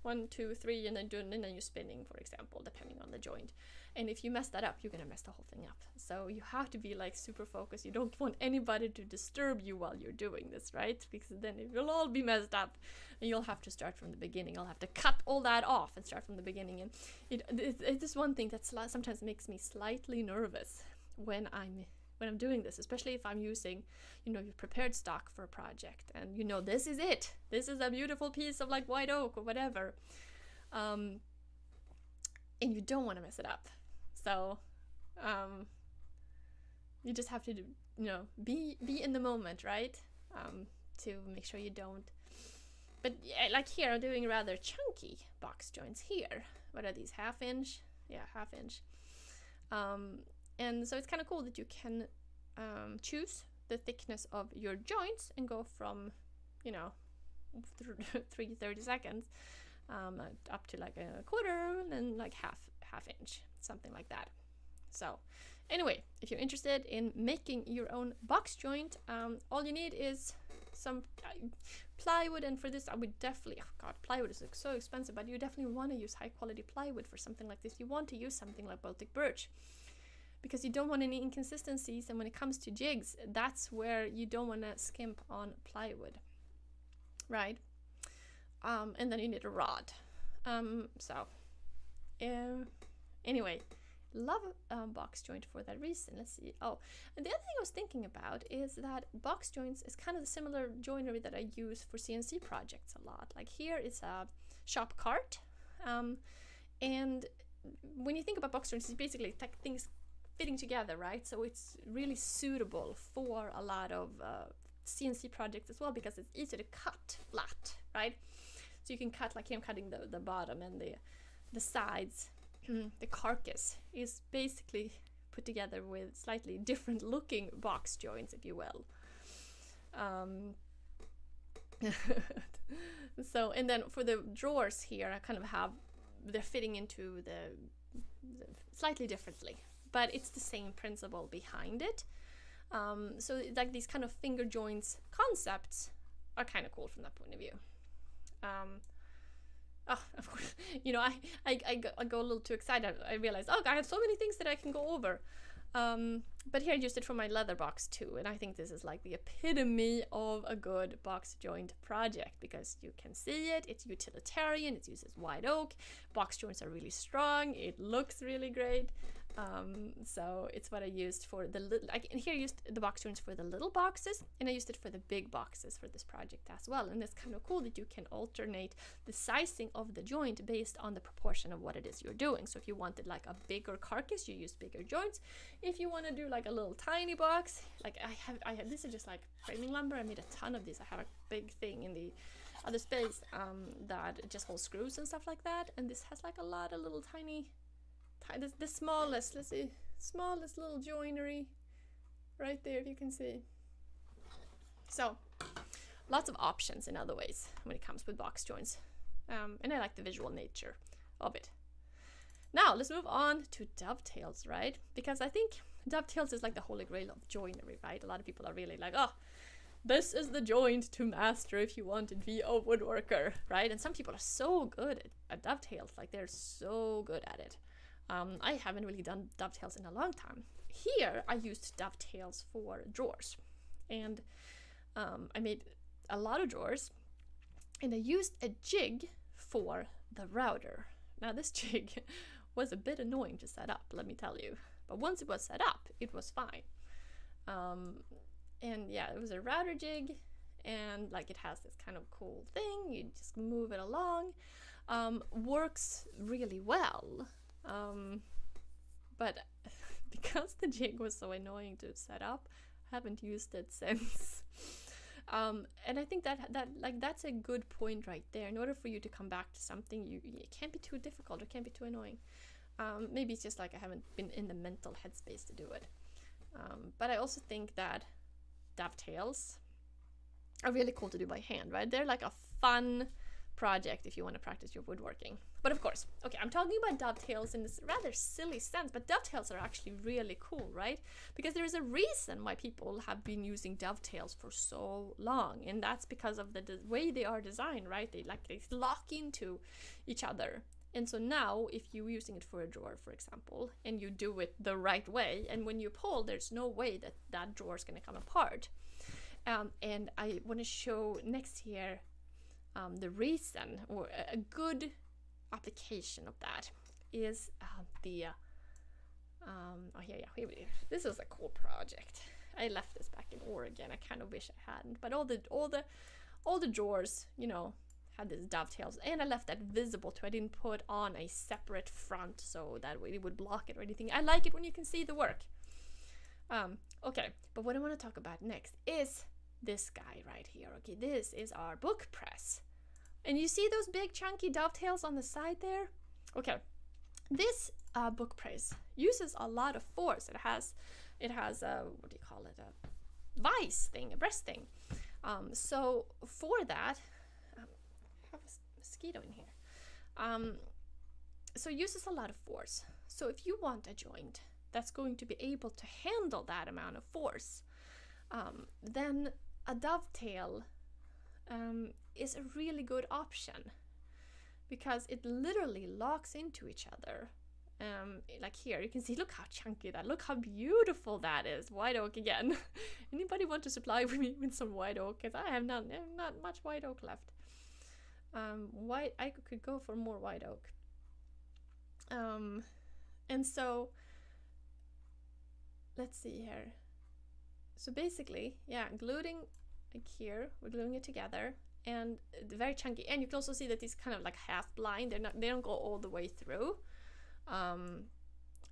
1, 2, 3, and then you're spinning, for example, depending on the joint. And if you mess that up, you're gonna mess the whole thing up. So you have to be like super focused. You don't want anybody to disturb you while you're doing this, right? Because then it will all be messed up, and you'll have to start from the beginning. I'll have to cut all that off and start from the beginning. And it's one thing that sometimes makes me slightly nervous when I'm doing this, especially if I'm using, you know, your prepared stock for a project, and you know, this is it. This is a beautiful piece of like white oak or whatever, and you don't want to mess it up. So you just have to do, you know, be in the moment, right? To make sure you don't. But yeah, like here, I'm doing rather chunky box joints here. What are these? 1/2 inch? Yeah, 1/2 inch. And so it's kind of cool that you can choose the thickness of your joints and go from you know, 30 seconds, up to like a quarter, and then like half inch, something like that. So anyway, if you're interested in making your own box joint, all you need is some plywood. And for this I would definitely, oh god, plywood is so expensive, but you definitely want to use high quality plywood for something like this. You want to use something like Baltic birch, because you don't want any inconsistencies, and when it comes to jigs, that's where you don't want to skimp on plywood, right? And then you need a rod. Anyway, love box joint for that reason. Let's see. Oh, and the other thing I was thinking about is that box joints is kind of the similar joinery that I use for CNC projects a lot. Like here it's a shop cart, and when you think about box joints, it's basically like things fitting together, right? So it's really suitable for a lot of CNC projects as well, because it's easy to cut flat, right? So you can cut, like here I'm cutting the bottom and the sides. The carcass is basically put together with slightly different looking box joints, if you will. So, and then for the drawers here, I kind of have, they're fitting into the slightly differently, but it's the same principle behind it. So like these kind of finger joints concepts are kind of cool from that point of view. Oh, of course, you know, I go a little too excited. I realize, oh, I have so many things that I can go over. But here I used it for my leather box too, and I think this is like the epitome of a good box joint project, because you can see it, it's utilitarian, it uses white oak, box joints are really strong, it looks really great. So it's what I used for the little, and here I used the box joints for the little boxes, and I used it for the big boxes for this project as well. And it's kind of cool that you can alternate the sizing of the joint based on the proportion of what it is you're doing. So if you wanted like a bigger carcass, you use bigger joints. If you want to do like a little tiny box, like I have this is just like framing lumber. I made a ton of these. I have a big thing in the other space that just holds screws and stuff like that, and this has like a lot of little tiny the smallest, let's see, smallest little joinery right there, if you can see. So lots of options in other ways when it comes with box joints, and I like the visual nature of it. Now let's move on to dovetails, right? Because I think dovetails is like the holy grail of joinery, right? A lot of people are really like, oh, this is the joint to master if you want to be a woodworker, right? And some people are so good at dovetails, like they're so good at it. I haven't really done dovetails in a long time. Here I used dovetails for drawers, and I made a lot of drawers, and I used a jig for the router. Now this jig was a bit annoying to set up, let me tell you, but once it was set up, it was fine. And yeah, it was a router jig, and like it has this kind of cool thing, you just move it along. Works really well. But because the jig was so annoying to set up, I haven't used it since. And I think that's a good point right there. In order for you to come back to something, it can't be too difficult, it can't be too annoying. Maybe it's just like I haven't been in the mental headspace to do it. But I also think that dovetails are really cool to do by hand, right? They're like a fun project if you want to practice your woodworking. But of course, okay, I'm talking about dovetails in this rather silly sense, but dovetails are actually really cool, right? Because there is a reason why people have been using dovetails for so long, and that's because of the way they are designed, right? They lock into each other. And so now, if you're using it for a drawer, for example, and you do it the right way, and when you pull, there's no way that that drawer is going to come apart. And I want to show next here the reason, or a good application of that is here this is a cool project. I left this back in Oregon. I kind of wish I hadn't, but all the drawers, you know, had these dovetails, and I left that visible too. I didn't put on a separate front so that way it would block it or anything. I like it when you can see the work. Okay, but what I want to talk about next is this guy right here. Okay, this is our book press. And you see those big chunky dovetails on the side there? Okay, this book press uses a lot of force. It has a, what do you call it, a vise thing, a breast thing. So for that, I have a mosquito in here. So it uses a lot of force. So if you want a joint that's going to be able to handle that amount of force, then a dovetail is a really good option, because it literally locks into each other. Like here, you can see, look how chunky that, look how beautiful that is. White oak again. Anybody want to supply me with some white oak? Because I have not much white oak left. I could go for more white oak. And so, let's see here. So basically, yeah, gluing like here, we're gluing it together, and very chunky. And you can also see that it's kind of like half blind. They don't go all the way through.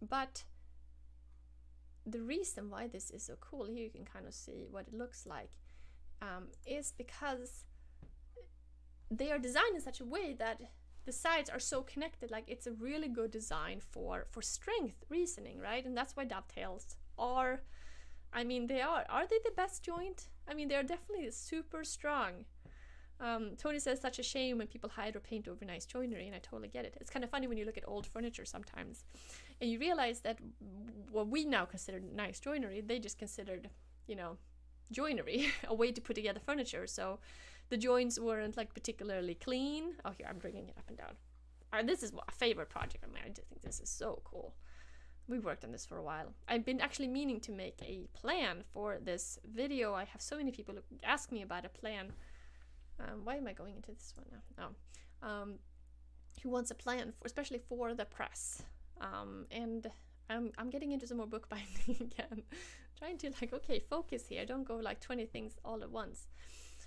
But the reason why this is so cool, here you can kind of see what it looks like, is because they are designed in such a way that the sides are so connected. Like, it's a really good design for strength reasoning, right? And that's why dovetails are, I mean, are they the best joint? I mean, they're definitely super strong. Tony says, such a shame when people hide or paint over nice joinery, and I totally get it. It's kind of funny when you look at old furniture sometimes, and you realize that what we now consider nice joinery, they just considered, you know, joinery, a way to put together furniture. So the joints weren't like particularly clean. Oh, here, I'm bringing it up and down. This is a favorite project of mine. I just think this is so cool. We worked on this for a while. I've been actually meaning to make a plan for this video. I have so many people ask me about a plan. Why am I going into this one now? Oh. Who wants a plan, especially for the press. And I'm getting into some more bookbinding again. Trying to like, okay, focus here. Don't go like 20 things all at once.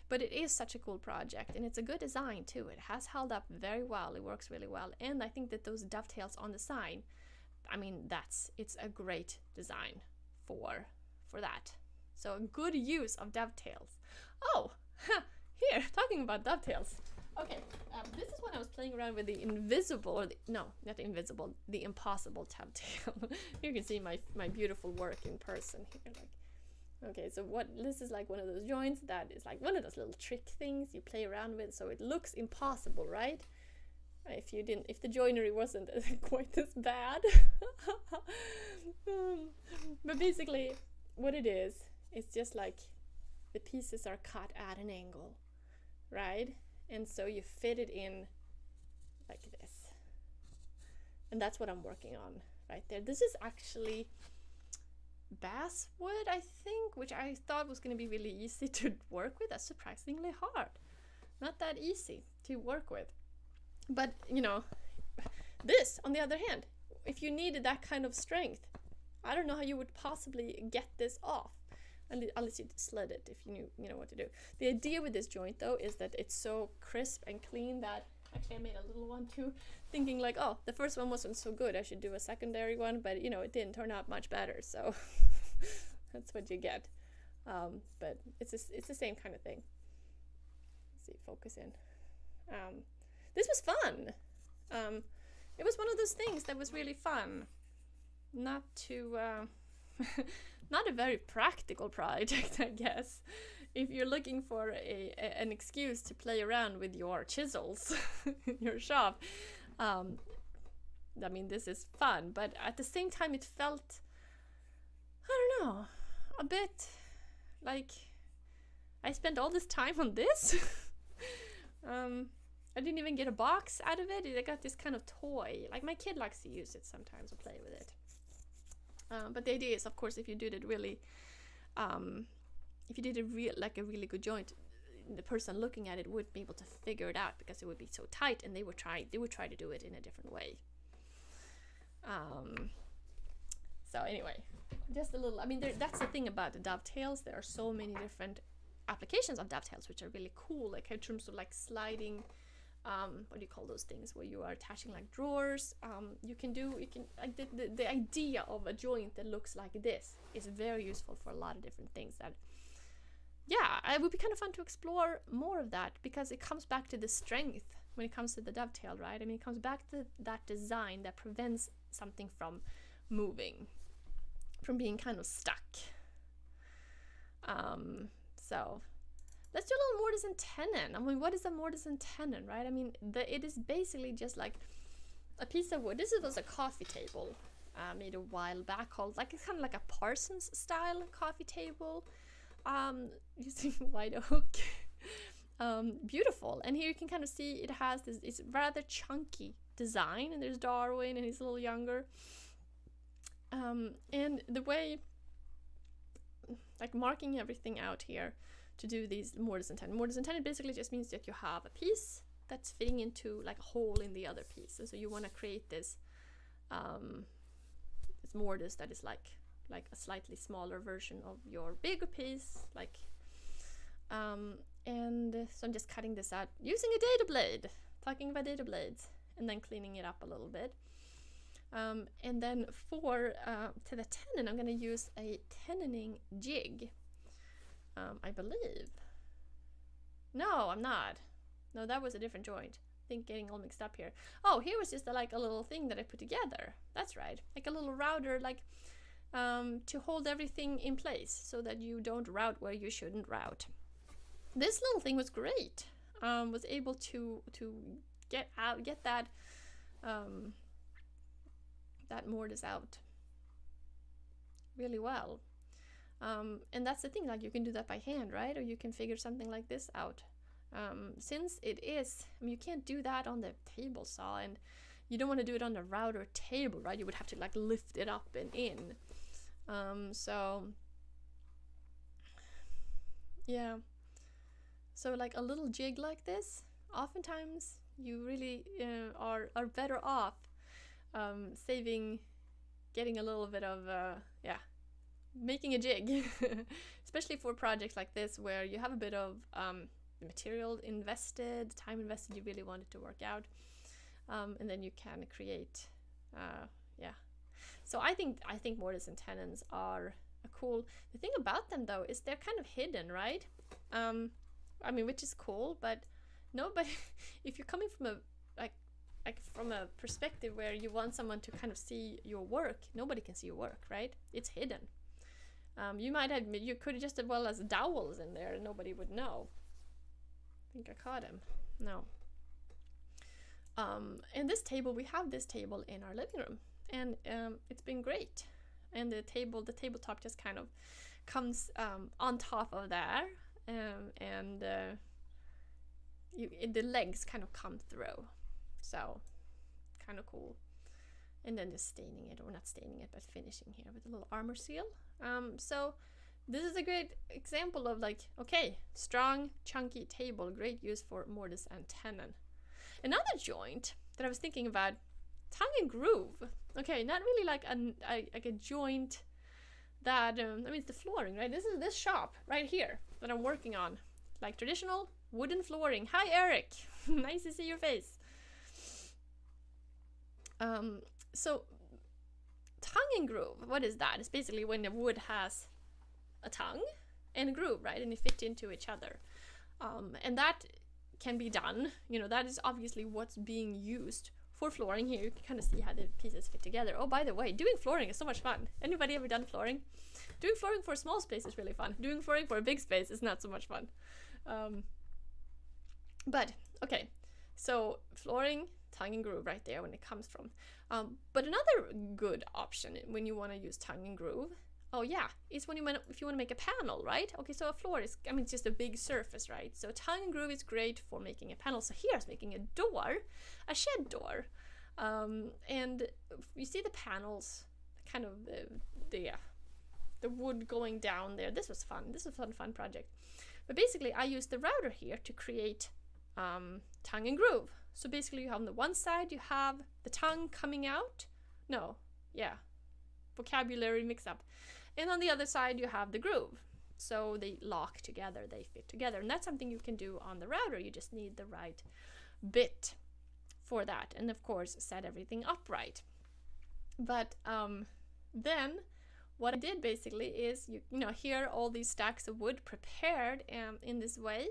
But it is such a cool project, and it's a good design too. It has held up very well. It works really well. And I think that those dovetails on the side, I mean, it's a great design for that. So a good use of dovetails. Oh, here, talking about dovetails. Okay, this is when I was playing around with the invisible, or the impossible dovetail. You can see my beautiful work in person here. Like, okay, so this is like one of those joints that is like one of those little trick things you play around with, so it looks impossible, right? If the joinery wasn't quite this bad. But basically, what it is, it's just like the pieces are cut at an angle, right? And so you fit it in like this. And that's what I'm working on right there. This is actually basswood, I think, which I thought was going to be really easy to work with. That's surprisingly hard. Not that easy to work with. But, you know, this, on the other hand, if you needed that kind of strength, I don't know how you would possibly get this off. Unless you slid it, if you know what to do. The idea with this joint, though, is that it's so crisp and clean that, actually I made a little one too, thinking like, oh, the first one wasn't so good, I should do a secondary one, but, you know, it didn't turn out much better, so that's what you get. But it's the same kind of thing. Let's see, focus in. This was fun. It was one of those things that was really fun. Not to... not a very practical project, I guess. If you're looking for an excuse to play around with your chisels in your shop, I mean, this is fun. But at the same time, it felt, I don't know, a bit like I spent all this time on this. I didn't even get a box out of it. I got this kind of toy. Like, my kid likes to use it sometimes or play with it. But the idea is, of course, if you did it really, if you did a really good joint, the person looking at it would be able to figure it out, because it would be so tight, and they would try to do it in a different way. So anyway, just a little. I mean, that's the thing about the dovetails. There are so many different applications of dovetails, which are really cool. Like in terms of like sliding. What do you call those things where you are attaching like drawers? You can like the idea of a joint that looks like this is very useful for a lot of different things. That, yeah, it would be kind of fun to explore more of that, because it comes back to the strength when it comes to the dovetail, right? I mean, it comes back to that design that prevents something from moving, from being kind of stuck. So let's do a little mortise and tenon. I mean, what is a mortise and tenon, right? I mean, it is basically just like a piece of wood. This was a coffee table made a while back, called like, it's kind of like a Parsons style coffee table, using white oak. Beautiful. And here you can kind of see it has this, it's rather chunky design, and there's Darwin, and he's a little younger. And the way, like marking everything out here to do these mortise and tenon. Mortise and tenon basically just means that you have a piece that's fitting into like a hole in the other piece, and so you want to create this this mortise that is like a slightly smaller version of your bigger piece, like and so I'm just cutting this out using a dado blade, talking about dado blades, and then cleaning it up a little bit. And then for to the tenon, I'm going to use a tenoning jig, I believe. No, I'm not. No, that was a different joint. I think getting all mixed up here. Oh, here was just like a little thing that I put together. That's right, like a little router, like to hold everything in place so that you don't route where you shouldn't route. This little thing was great. Was able to get that that mortise out really well. And that's the thing, like you can do that by hand, right? Or you can figure something like this out. Since it is, I mean, you can't do that on the table saw, and you don't want to do it on the router table, right? You would have to like lift it up and in. So yeah, so like a little jig like this, oftentimes you really are better off saving, getting a little bit of making a jig, especially for projects like this where you have a bit of material invested, time invested, you really want it to work out, and then you can create so I think mortise and tenons are cool. The thing about them though is they're kind of hidden, right? I mean, which is cool, but nobody if you're coming from a from a perspective where you want someone to kind of see your work, nobody can see your work, right? It's hidden. You could just as well as dowels in there and nobody would know. I think I caught him. No. And this table, we have this table in our living room, and it's been great. And the tabletop just kind of comes on top of there, and the legs kind of come through. So kind of cool. And then just staining it, or not staining it, but finishing here with a little armor seal. So this is a great example of like, okay, strong, chunky table, great use for mortise and tenon. Another joint that I was thinking about, tongue and groove. Okay, not really like a joint that, I mean, it's the flooring, right? This is this shop right here that I'm working on, like traditional wooden flooring. Hi, Eric. Nice to see your face. So tongue and groove, what is that? It's basically when the wood has a tongue and a groove, right? And they fit into each other. And that can be done, that is obviously what's being used for flooring here. You can kind of see how the pieces fit together. Oh, by the way, doing flooring is so much fun. Anybody ever done flooring? Doing flooring for a small space is really fun. Doing flooring for a big space is not so much fun. But, okay, so flooring, tongue and groove right there when it comes from. But another good option when you want to use tongue and groove, is when if you want to make a panel, right? Okay, so a floor is, it's just a big surface, right? So tongue and groove is great for making a panel. So here's making a door, a shed door. And you see the panels, kind of the wood going down there. This was fun. This was a fun project. But basically, I used the router here to create tongue and groove. So basically, you have on the one side, you have the tongue coming out. Vocabulary mix up. And on the other side, you have the groove. So they lock together, they fit together. And that's something you can do on the router. You just need the right bit for that. And of course, set everything upright. But then what I did basically is, here are all these stacks of wood prepared in this way.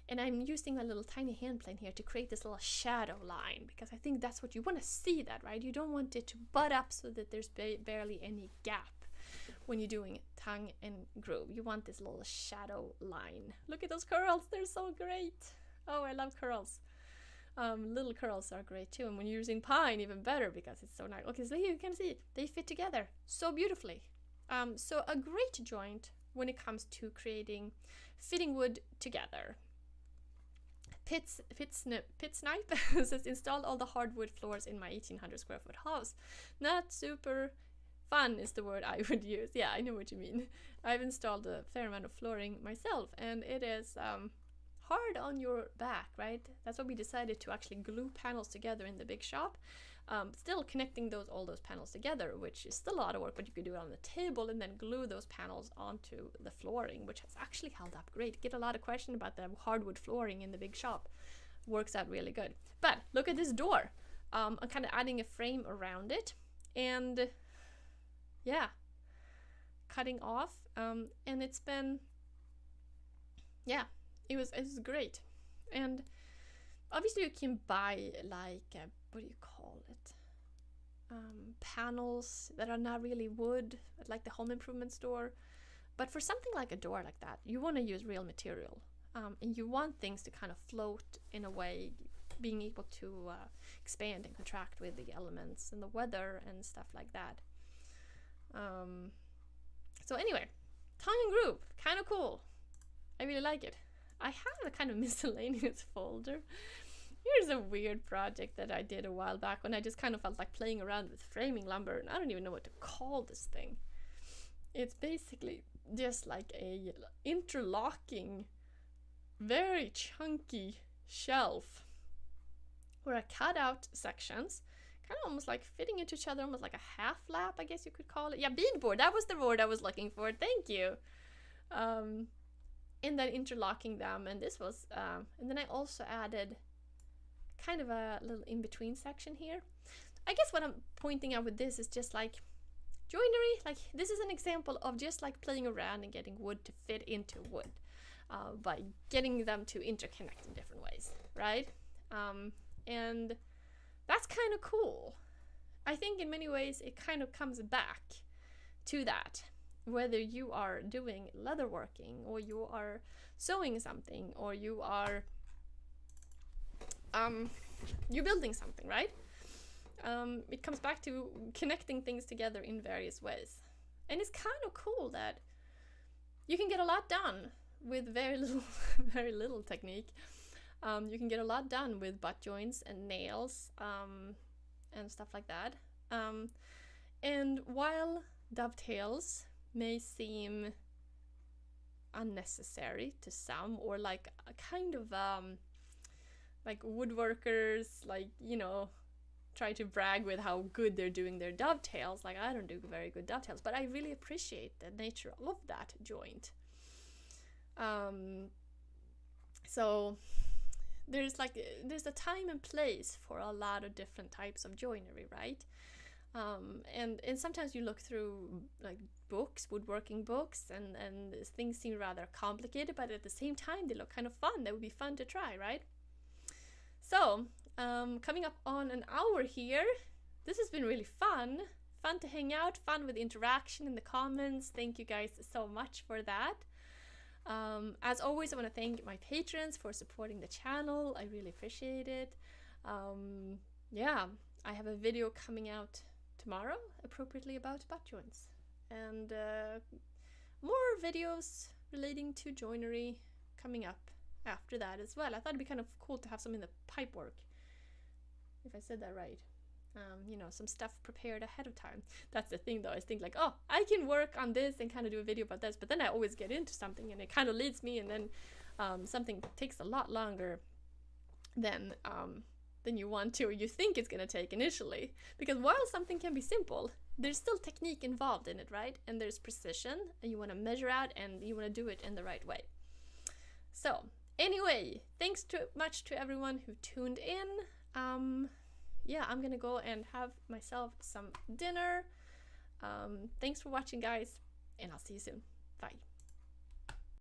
And I'm using a little tiny hand plane here to create this little shadow line, because I think that's what you want to see, that, right? You don't want it to butt up so that there's barely any gap. when you're doing tongue and groove. You want this little shadow line. Look at those curls, they're so great. Oh, I love curls. Little curls are great too, and when you're using pine, even better because it's so nice. Okay, so here you can see they fit together so beautifully. So a great joint when it comes to fitting wood together. Snipe says installed all the hardwood floors in my 1800 square foot house. Not super fun is the word I would use. Yeah, I know what you mean. I've installed a fair amount of flooring myself, and it is hard on your back, right? That's why we decided to actually glue panels together in the big shop. Still connecting all those panels together, which is still a lot of work, but you could do it on the table and then glue those panels onto the flooring, which has actually held up great. Get a lot of questions about the hardwood flooring in the big shop. Works out really good. But look at this door. I'm kind of adding a frame around it, and yeah, cutting off, and it's been, yeah, it was great. And obviously you can buy like what do you call it, panels that are not really wood at like the home improvement store, but for something like a door like that, you want to use real material, and you want things to kind of float in a way, being able to expand and contract with the elements and the weather and stuff like that. So anyway, tongue and groove, kind of cool. I really like it. I have a kind of miscellaneous folder. Here's a weird project that I did a while back when I just kind of felt like playing around with framing lumber, and I don't even know what to call this thing. It's basically just like a interlocking, very chunky shelf where I cut out sections, kind of almost like fitting into each other, almost like a half lap, I guess you could call it. Yeah, beadboard, that was the word I was looking for. Thank you. And then interlocking them, and this was, and then I also added kind of a little in-between section here. I guess what I'm pointing out with this is just like joinery, like this is an example of just like playing around and getting wood to fit into wood, by getting them to interconnect in different ways, right? And that's kind of cool. I think in many ways it kind of comes back to that, whether you are doing leatherworking or you are sewing something or you are you're building something, right? It comes back to connecting things together in various ways. And it's kind of cool that you can get a lot done with very little technique. You can get a lot done with butt joints and nails, and stuff like that. And while dovetails may seem unnecessary to some, or like a kind of like woodworkers, like, you know, try to brag with how good they're doing their dovetails. Like, I don't do very good dovetails, but I really appreciate the nature of that joint. So there's a time and place for a lot of different types of joinery, right? And sometimes you look through like books, woodworking books, and things seem rather complicated, but at the same time they look kind of fun. They would be fun to try, right? So coming up on an hour here. This has been really fun to hang out, fun with interaction in the comments. Thank you guys so much for that. As always, I want to thank my patrons for supporting the channel. I really appreciate it. Yeah, I have a video coming out tomorrow, appropriately about butt joints, and more videos relating to joinery coming up after that as well. I thought it'd be kind of cool to have some in the pipe work, if I said that right. You know, some stuff prepared ahead of time. That's the thing though, I think like, oh, I can work on this and kind of do a video about this, but then I always get into something and it kind of leads me, and then something takes a lot longer than you want to, or you think it's going to take initially. Because while something can be simple, there's still technique involved in it, right? And there's precision, and you want to measure out, and you want to do it in the right way. So anyway, thanks much to everyone who tuned in. Yeah, I'm gonna go and have myself some dinner. Thanks for watching, guys, and I'll see you soon. Bye.